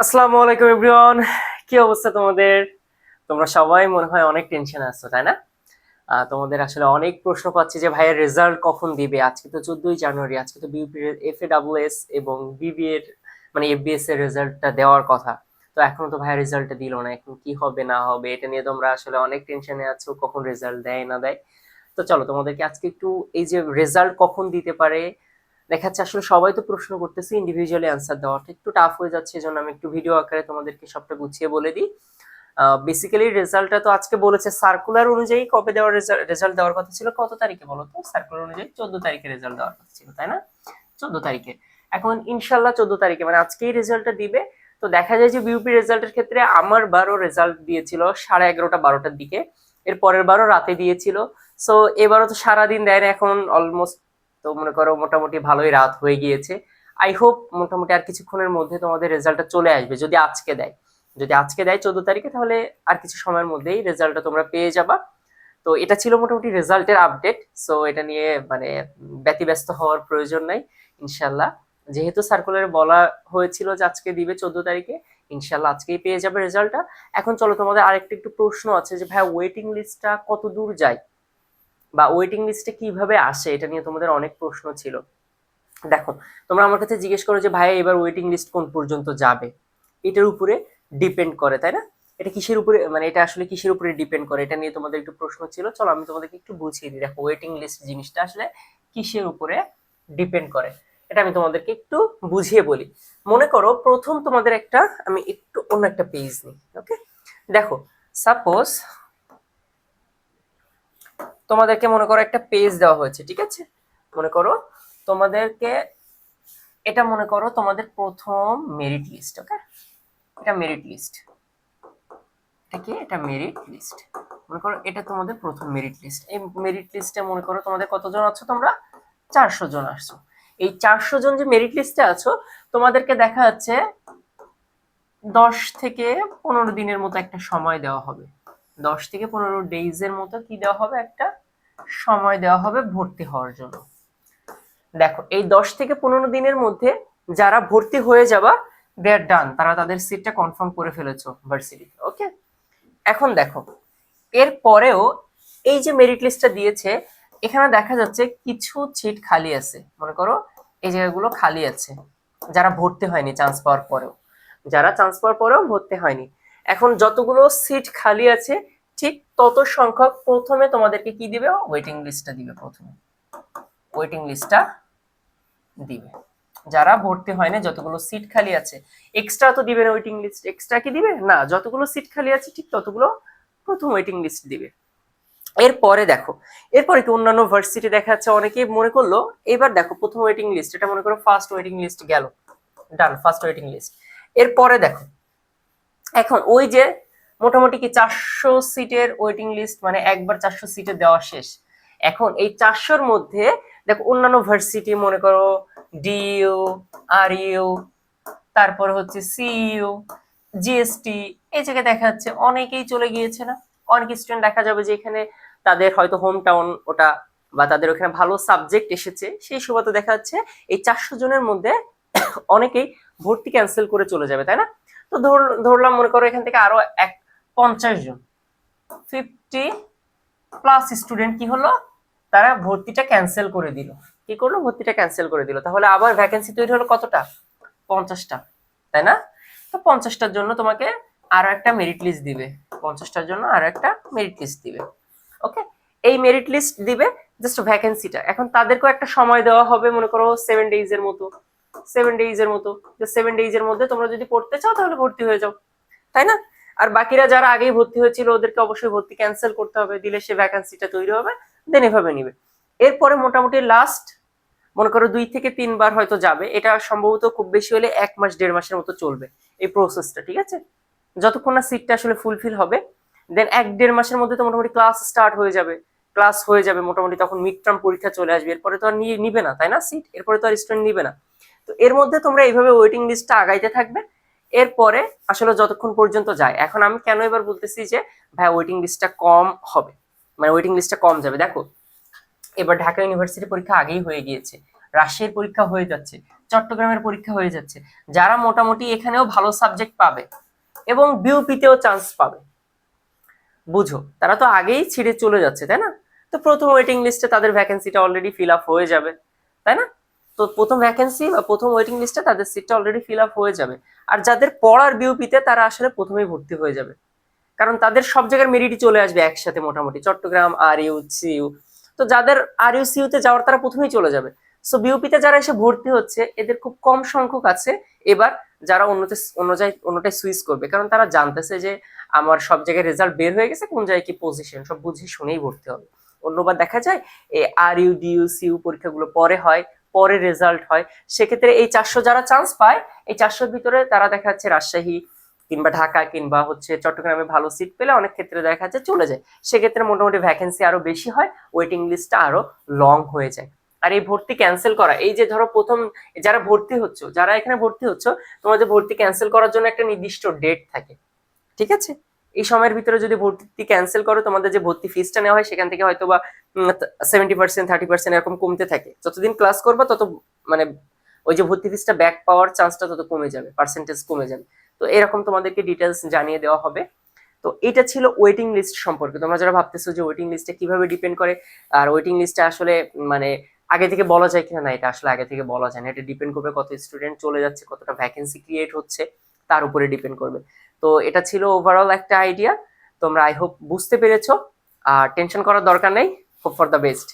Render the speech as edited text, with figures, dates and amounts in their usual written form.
আসসালামু আলাইকুম এভরিওয়ান। কি অবস্থা তোমাদের? তোমরা সবাই মনে হয় অনেক টেনশনে আছো, তাই না? তোমাদের আসলে অনেক প্রশ্ন পাচ্ছি যে ভাইয়ের রেজাল্ট কখন দিবে। আজকে তো 14ই জানুয়ারি, আজকে তো বিউপি এফএডব্লিউএস এবং বিবি এর মানে এফবিএস এর রেজাল্টটা দেওয়ার কথা। তো এখনো তো ভাইয়ের রেজাল্টটা দিল না, এখন কি হবে না হবে এটা নিয়ে তোমরা আসলে অনেক টেনশনে আছো, কখন রেজাল্ট দেয় না দেয়। তো চলো তোমাদেরকে আজকে একটু এই যে রেজাল্ট কখন দিতে পারে দেখা যাচ্ছে, আসলে সবাই তো প্রশ্ন করতেছে, ইন্ডিভিজুয়ালি অ্যান্সার দেওয়াটা একটু টাফ হয়ে যাচ্ছে, এজন্য আমি একটু ভিডিও আকারে তোমাদেরকে সবটা গুছিয়ে বলে দিই। বেসিক্যালি রেজাল্টটা তো আজকে বলেছে সার্কুলার অনুযায়ী কবে দেওয়ার রেজাল্ট দেওয়ার কথা ছিল, কত তারিখে বলো তো? সার্কুলার অনুযায়ী 14 তারিখে রেজাল্ট দেওয়ার কথা ছিল, তাই না? 14 তারিখে। এখন ইনশাল্লাহ 14 তারিখে মানে আজকেই রেজাল্টটা দিবে। তো দেখা যায় যে বিউপি রেজাল্টের ক্ষেত্রে আমার বারো রেজাল্ট দিয়েছিল 11:30 12টার দিকে, এর পরের বারও রাতে দিয়েছিল। সো এবারও তো সারাদিন দেয় না, এখন অলমোস্ট তো মনে করো মোটামুটি ভালোই রাত হয়ে গিয়েছে। আই হোপ মোটামুটি আর কিছুক্ষণের মধ্যে তোমাদের রেজাল্টটা চলে আসবে, যদি আজকে দেয়। যদি আজকে দেয় 14 তারিখে, তাহলে আর কিছু সময়ের মধ্যেই রেজাল্টটা তোমরা পেয়ে যাবা। তো এটা ছিল মোটামুটি রেজাল্টের আপডেট। সো এটা নিয়ে মানে ব্যতিব্যস্ত হওয়ার প্রয়োজন নাই। ইনশাল্লাহ যেহেতু সার্কুলারে বলা হয়েছিল যে আজকে দিবে 14 তারিখে, ইনশাল্লাহ আজকেই পেয়ে যাবে রেজাল্টটা। এখন চলো তোমাদের আরেকটা একটু প্রশ্ন আছে যে ভাই ওয়েটিং লিস্টটা কত দূর যায় বা ওয়েটিং লিস্টে কিভাবে আসে, এটা নিয়ে তোমাদের অনেক প্রশ্ন ছিল। দেখো, তোমরা আমার কাছে জিজ্ঞেস করো যে ভাই এবার ওয়েটিং লিস্ট কোন পর্যন্ত যাবে, এটার উপরে ডিপেন্ড করে, তাই না? এটা কিসের উপরে মানে এটা আসলে কিসের উপরে ডিপেন্ড করে, এটা নিয়ে তোমাদের একটু প্রশ্ন ছিল। চলো আমি তোমাদেরকে একটু বুঝিয়ে দিই। দেখো, ওয়েটিং লিস্ট জিনিসটা আসলে কিসের উপরে ডিপেন্ড করে, এটা আমি তোমাদেরকে একটু বুঝিয়ে বলি। মনে করো প্রথম তোমাদের একটা, আমি একটু অন্য একটা পেজ নিই, ওকে? দেখো, সাপোজ তোমাদেরকে মনে করো একটা পেজ দেওয়া হয়েছে, ঠিক আছে? মনে করো তোমাদেরকে এটা মনে করো তোমাদের প্রথম মেরিট লিস্ট, ওকে? এটা মেরিট লিস্ট। এটা কি? এটা মেরিট লিস্ট। মনে করো এটা তোমাদের প্রথম মেরিট লিস্ট। এই মেরিট লিস্টে মনে করো তোমাদের কতজন আছো তোমরা? 400 জন আসছো। এই 400 জন যে মেরিট লিস্টে আছো, তোমাদেরকে দেখা যাচ্ছে 10 থেকে 15 দিনের মতো একটা সময় দেওয়া হবে। 10 থেকে 15 ডেইজের মতো কি দেওয়া হবে? একটা সময় দেওয়া হবে ভর্তি হওয়ার জন্য। দেখো, এই 10 থেকে 15 দিনের মধ্যে যারা ভর্তি হয়ে যাবা, দে আর ডান, তারা তাদের সিটটা কনফার্ম করে ফেলেছো ভার্সিটিতে, ওকে? এখন দেখো, এর পরেও এই যে মেরিট লিস্টটা দিয়েছে, এখানে দেখা যাচ্ছে কিছু সিট খালি আছে। মনে করো এই জায়গাগুলো খালি আছে, যারা ভর্তি হয়নি চান্স পাওয়ার পরেও, যারা চান্স পাওয়ার পরেও ভর্তি হয়নি। এখন যতগুলো সিট খালি আছে, ঠিক তত সংখ্যক প্রথমে তোমাদেরকে কি দিবে? ওয়েটিং লিস্টটা দিবে। প্রথমে ওয়েটিং লিস্টটা দিবে, যারা ভর্তি হয় না, যতগুলো সিট খালি আছে। এক্সট্রা তো দিবে না ওয়েটিং লিস্ট, এক্সট্রা কি দিবে না, যতগুলো সিট খালি আছে ঠিক ততগুলো প্রথম ওয়েটিং লিস্ট দিবে। এরপরে দেখো, এরপরে কি অন্যান্য ভার্সিটি দেখা যাচ্ছে অনেকেই মনে করলো, এবার দেখো প্রথম ওয়েটিং লিস্ট, এটা মনে করো ফার্স্ট ওয়েটিং লিস্ট গেল, ডান, ফার্স্ট ওয়েটিং লিস্ট। এরপরে দেখো, এখন ওই যে মোটামুটি কি 400 সিটের ওয়েটিং লিস্ট, মানে একবার 400 সিটে দেওয়া শেষ। এখন এই 400-র মধ্যে দেখো অন্যান্য ভার্সিটি, মনে করো ডিইউ, আরইউ, তারপরে হচ্ছে সিইউ, জিএসটি, এই জায়গায় দেখা যাচ্ছে অনেকেই চলে গিয়েছে না? অনেক স্টুডেন্ট দেখা যাবে যে এখানে তাদের হয়তো হোম টাউন ওটা, বা তাদের ওখানে ভালো সাবজেক্ট এসেছে, সেই সুবাদে দেখা যাচ্ছে এই 400 জনের মধ্যে অনেকেই ভর্তি ক্যান্সেল করে চলে যাবে, তাই না? তো ধরলাম মনে করো এখান থেকে আরো 50 জন, 50+ স্টুডেন্ট কি হলো, তারা ভর্তিটা ক্যান্সেল করে দিল। কি করলো? ভর্তিটা ক্যান্সেল করে দিল। তাহলে আবার ভ্যাকেন্সি তৈরি হলো কতটা? 50টা, তাই না? তো 50টার জন্য তোমাকে আরো একটা মেরিট লিস্ট দিবে। 50টার জন্য আরো একটা মেরিট লিস্ট দিবে, ওকে? এই মেরিট লিস্ট দিবে জাস্ট ভ্যাকেন্সিটা। এখন তাদেরকেও একটা সময় দেওয়া হবে, মনে করো 7 ডেইজের মতো। 7 ডেইজের মতো, 7 ডেইজের মধ্যে তোমরা যদি পড়তে চাও তাহলে ভর্তি হয়ে যাও, তাই না? আর বাকিরা যারা আগেই ভর্তি হয়েছিল ওদেরকে অবশ্যই ভর্তি ক্যান্সেল করতে হবে, দিলে সে ভ্যাকেন্সিটা তৈরি হবে, দেন এভাবে নিবে। এরপরে মোটামুটি লাস্ট মনে করো 2 থেকে 3 বার হয়তো যাবে, এটা সম্ভবত খুব বেশি হলে 1 মাস 1.5 মাসের মতো চলবে এই প্রসেসটা, ঠিক আছে? যতক্ষণ না সিটটা আসলে ফুলফিল হবে, দেন 1-1.5 মাসের মধ্যে তো মোটামুটি ক্লাস স্টার্ট হয়ে যাবে। ক্লাস হয়ে যাবে মোটামুটি, তখন মিড টার্ম পরীক্ষা চলে আসবে, এরপরে তো আর নিবে না, তাই না? সিট এরপরে তো আর স্টুডেন্ট নিবে না। তো এর মধ্যে তোমরা এইভাবে ওয়েটিং লিস্টটা আগাইতে থাকবে। এরপরে আসলে যতক্ষণ পর্যন্ত যায়, এখন আমি কেন এবার বলতেছি যে ভাই ওয়েটিং লিস্টটা কম হবে, মানে ওয়েটিং লিস্টটা কম যাবে। দেখো, এবার ঢাকা ইউনিভার্সিটি পরীক্ষা আগেই হয়ে গিয়েছে, রাজশাহীর পরীক্ষা হয়ে যাচ্ছে, চট্টগ্রামের পরীক্ষা হয়ে যাচ্ছে, যারা মোটামুটি এখানেও ভালো সাবজেক্ট পাবে এবং বিউপিতেও চান্স পাবে, বুঝো তারা তো আগেই ছিঁড়ে চলে যাচ্ছে, তাই না? তো প্রথম ওয়েটিং লিস্টে তাদের ভ্যাকেন্সিটা অলরেডি ফিল আপ হয়ে যাবে, তাই না? তো প্রথম ভ্যাকেন্সি বা প্রথম ওয়েটিং লিস্টে তাদের সিটটা অলরেডি ফিল আপ হয়ে যাবে। আর যাদের পড়ার বিউপিতে তারা আসলে প্রথমেই ভর্তি হয়ে যাবে, কারণ তাদের সব জায়গার মেরিটই চলে আসবে একসাথে, মোটামুটি চট্টগ্রাম, আর ইউ, সিইউ। তো যাদের আর ইউ, সিইউ তে যাওয়ার তারা প্রথমেই চলে যাবে। সো বিউপিতে যারা এসে ভর্তি হচ্ছে এদের খুব কম সংখ্যক আছে এবার যারা অন্যটায় সুইচ করবে, কারণ তারা জানতেছে যে আমার সব জায়গায় রেজাল্ট বের হয়ে গেছে, কোন জায়গায় কি পজিশন সব বুঝে শুনেই ভর্তি হবে। অন্যবার দেখা যায় এই আর ইউ, ডিইউ, সিইউ পরীক্ষাগুলো পরে হয়, পরে রেজাল্ট হয়। সেক্ষেত্রে এই 400 যারা চান্স পায়, এই 400-র ভিতরে তারা দেখা যাচ্ছে রাজশাহী কিংবা ঢাকা কিংবা হচ্ছে চট্টগ্রামে ভালো সিট পেলে অনেক ক্ষেত্রে দেখা যাচ্ছে চলে যায়। সেক্ষেত্রে মোটামুটি ভ্যাকেন্সি আরো বেশি হয়, ওয়েটিং লিস্টটা আরো লং হয়ে যায়। আর এই ভর্তি ক্যান্সেল করা, এই যে ধরো প্রথম যারা ভর্তি হচ্ছে, যারা এখানে ভর্তি হচ্ছে, তোমাদের ভর্তি ক্যান্সেল করার জন্য একটা নির্দিষ্ট ডেট থাকে, ঠিক আছে? এই সময়ের ভিতরে যদি ভর্তি ক্যান্সেল করো, তোমাদের যে ভর্তি ফিসটা নেওয়া হয় সেখান থেকে হয়তো বা 70%, 30% এরকম কমতে থাকে। যতদিন ক্লাস করবা তত মানে ওই যে ভর্তি ফিসটা ব্যাক পাওয়ার চান্সটা তত কমে যাবে, পার্সেন্টেজ কমে যাবে। তো এরকম তোমাদেরকে ডিটেলস জানিয়ে দেওয়া হবে। তো এটা ছিল ওয়েটিং লিস্ট সম্পর্কে। তোমরা যারা ভাবতেছো যে ওয়েটিং লিস্টে কিভাবে ডিপেন্ড করে, আর ওয়েটিং লিস্টে আসলে মানে আগে থেকে বলা যায় কিনা, না এটা আসলে আগে থেকে বলা যায় না। এটা ডিপেন্ড করবে কত স্টুডেন্ট চলে যাচ্ছে, কতটা ভ্যাকেন্সি ক্রিয়েট হচ্ছে, তার উপরে ডিপেন্ড করবে। তো এটা ছিল ওভারঅল একটা আইডিয়া। তোমরা আই হোপ বুঝতে পেরেছো। আর টেনশন করার দরকার নেই, হোপ ফর দ্য বেস্ট।